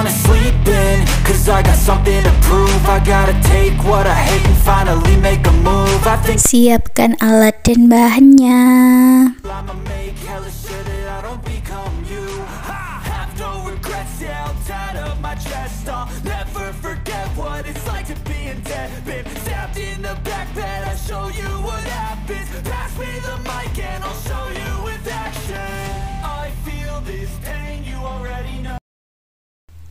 wanna sleep in, cause I got something to prove. I gotta take what I hate and finally make a move. I think Siapkan alat dan bahannya. I'ma make hella sure that I don't become you. I have no regrets, yeah, I'll tie up my chest. I'll never forget what it's like to be in debt. Been stabbed in the back bed, I'll show you what happens. Pass me the mic and I'll show you with action. I feel this pain, you already know.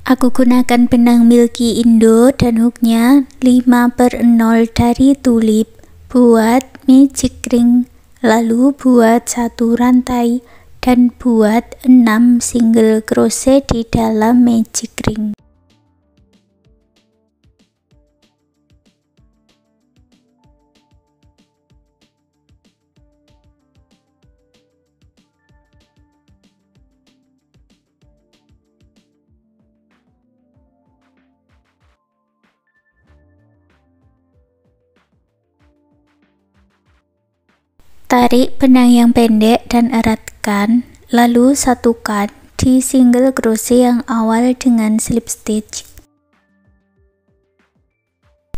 Aku gunakan benang Milky Indo dan hooknya 5/0 dari tulip buat magic ring, lalu buat 1 rantai dan buat 6 single crochet di dalam magic ring. Tarik benang yang pendek dan eratkan, lalu satukan di single crochet yang awal dengan slip stitch.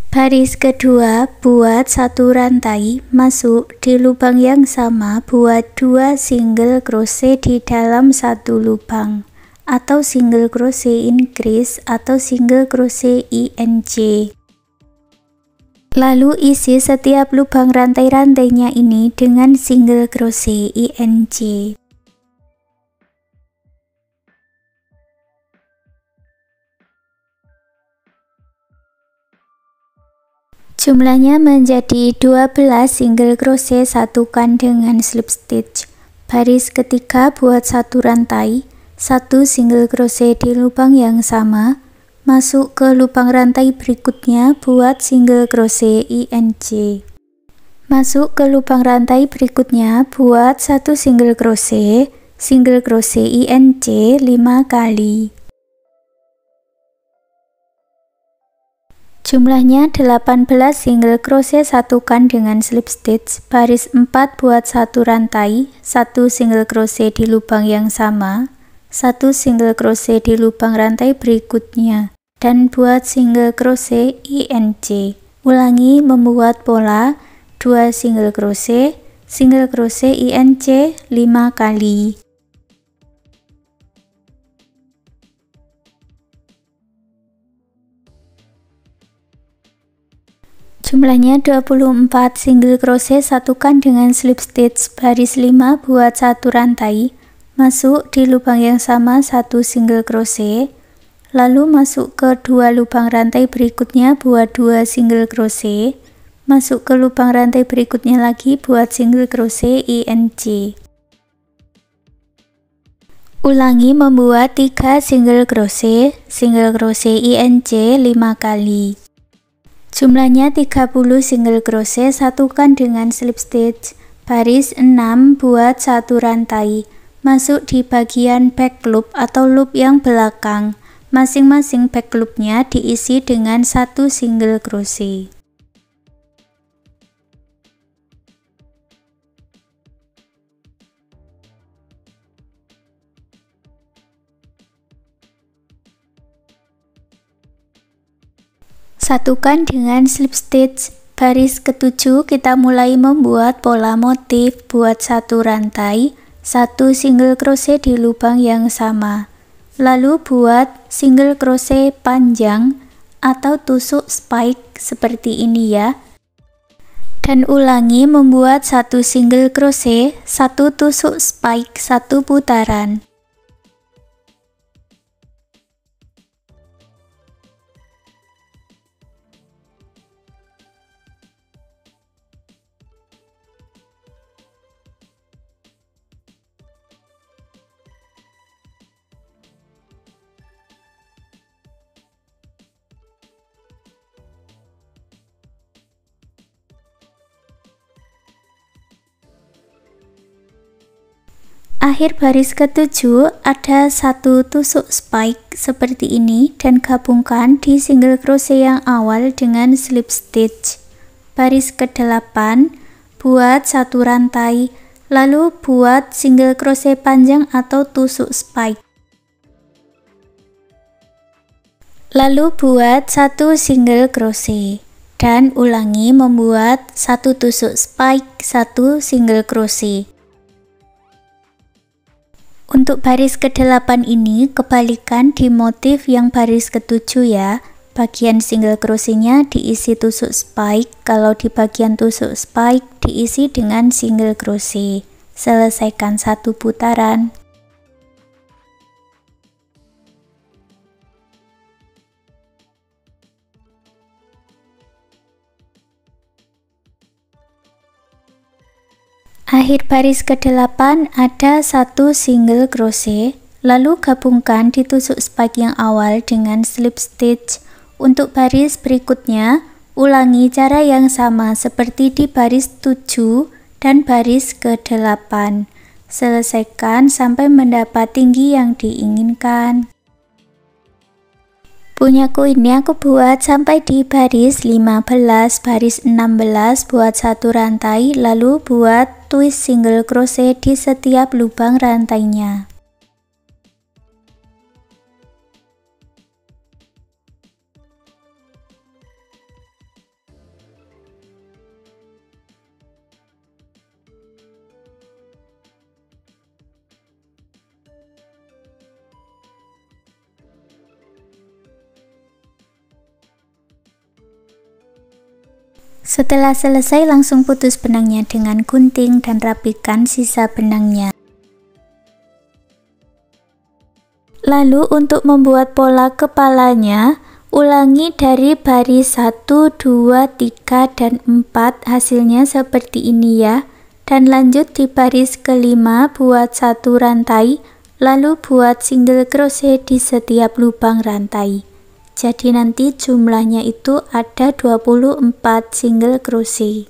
Baris kedua, buat 1 rantai, masuk di lubang yang sama, buat 2 single crochet di dalam 1 lubang, atau single crochet increase atau single crochet INC. Lalu isi setiap lubang rantai-rantainya ini dengan single crochet INC. Jumlahnya menjadi 12 single crochet, satukan dengan slip stitch. Baris ketiga, buat 1 rantai, 1 single crochet di lubang yang sama, masuk ke lubang rantai berikutnya, buat single crochet INC. Masuk ke lubang rantai berikutnya, buat 1 single crochet INC 5 kali. Jumlahnya 18 single crochet, satukan dengan slip stitch. Baris 4, buat 1 rantai, 1 single crochet di lubang yang sama, 1 single crochet di lubang rantai berikutnya, dan buat single crochet INC. Ulangi membuat pola 2 single crochet INC 5 kali. Jumlahnya 24 single crochet, satukan dengan slip stitch. Baris 5, buat 1 rantai, masuk di lubang yang sama, 1 single crochet, lalu masuk ke 2 lubang rantai berikutnya, buat 2 single crochet, masuk ke lubang rantai berikutnya lagi, buat single crochet INC. Ulangi membuat 3 single crochet INC 5 kali. Jumlahnya 30 single crochet, satukan dengan slip stitch. Baris 6, buat 1 rantai, masuk di bagian back loop atau loop yang belakang. Masing-masing back loopnya diisi dengan 1 single crochet. Satukan dengan slip stitch. Baris ketujuh, kita mulai membuat pola motif, buat 1 rantai, 1 single crochet di lubang yang sama, lalu buat single crochet panjang atau tusuk spike seperti ini ya, dan ulangi membuat 1 single crochet, 1 tusuk spike, 1 putaran. Akhir baris ketujuh ada 1 tusuk spike seperti ini dan gabungkan di single crochet yang awal dengan slip stitch. Baris ke-8 buat 1 rantai, lalu buat single crochet panjang atau tusuk spike. Lalu buat satu single crochet dan ulangi membuat satu tusuk spike, satu single crochet. Untuk baris ke-8 ini kebalikan di motif yang baris ke-7 ya. Bagian single crochetnya diisi tusuk spike, kalau di bagian tusuk spike diisi dengan single crochet. Selesaikan satu putaran. Akhir baris ke-8 ada satu single crochet, lalu gabungkan di tusuk spike yang awal dengan slip stitch. Untuk baris berikutnya, ulangi cara yang sama seperti di baris 7 dan baris ke-8. Selesaikan sampai mendapat tinggi yang diinginkan. Punyaku ini aku buat sampai di baris 15, baris 16, buat satu rantai, lalu buat twist single crochet di setiap lubang rantainya. Setelah selesai langsung putus benangnya dengan gunting dan rapikan sisa benangnya. Lalu untuk membuat pola kepalanya, ulangi dari baris 1, 2, 3, dan 4, hasilnya seperti ini ya. Dan lanjut di baris ke-5 buat satu rantai, lalu buat single crochet di setiap lubang rantai. Jadi nanti jumlahnya itu ada 24 single crochet.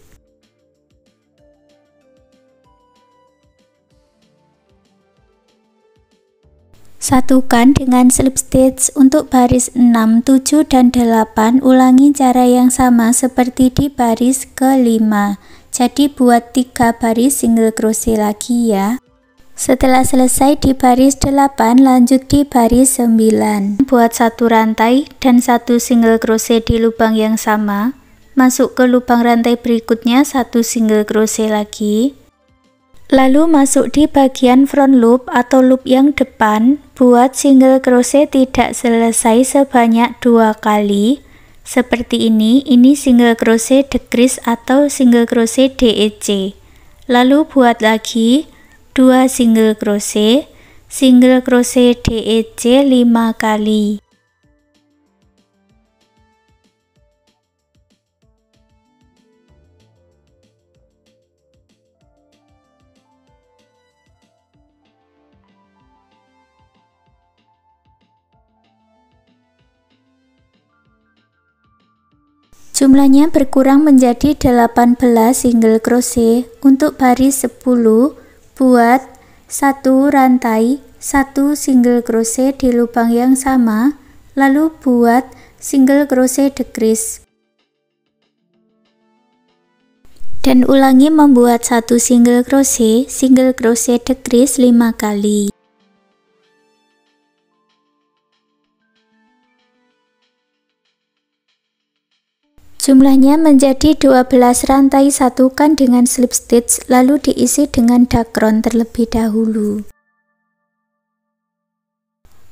Satukan dengan slip stitch untuk baris 6, 7, dan 8. Ulangi cara yang sama seperti di baris ke-5. Jadi buat 3 baris single crochet lagi ya. Setelah selesai di baris 8, lanjut di baris 9. Buat satu rantai dan satu single crochet di lubang yang sama. Masuk ke lubang rantai berikutnya satu single crochet lagi. Lalu masuk di bagian front loop atau loop yang depan. Buat single crochet tidak selesai sebanyak 2 kali. Seperti ini single crochet decrease atau single crochet DEC. Lalu buat lagi 2 single crochet DEC 5 kali. Jumlahnya berkurang menjadi 18 single crochet. Untuk baris 10 buat satu rantai, satu single crochet di lubang yang sama, lalu buat single crochet decrease. Dan ulangi membuat satu single crochet decrease 5 kali. Jumlahnya menjadi 12 rantai, satukan dengan slip stitch lalu diisi dengan dakron terlebih dahulu.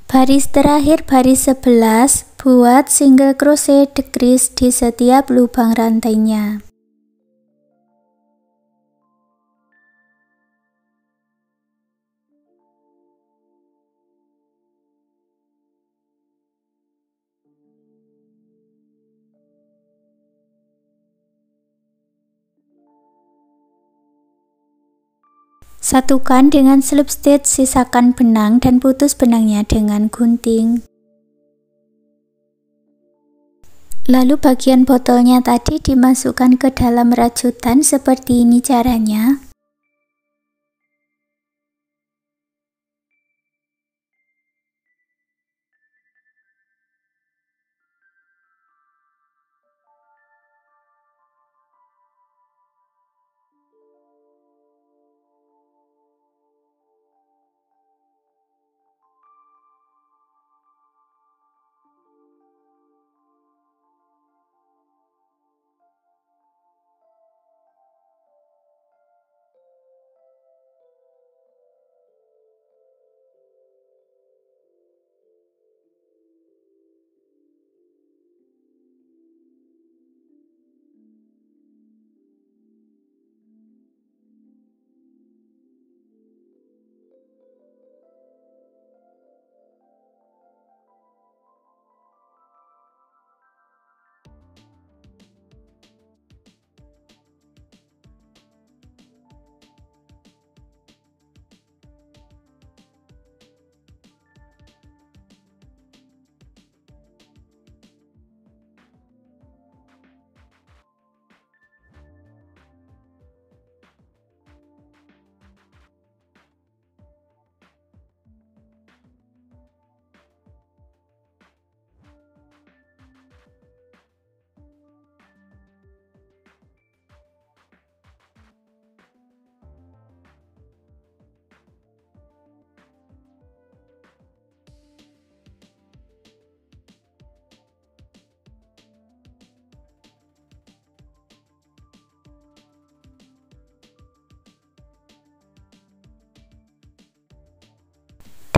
Baris terakhir baris 11, buat single crochet decrease di setiap lubang rantainya. Satukan dengan slip stitch, sisakan benang dan putus benangnya dengan gunting. Lalu bagian botolnya tadi dimasukkan ke dalam rajutan seperti ini caranya.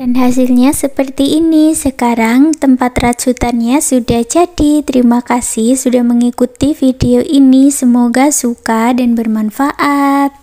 Dan hasilnya seperti ini. Sekarang tempat rajutannya sudah jadi. Terima kasih sudah mengikuti video ini. Semoga suka dan bermanfaat.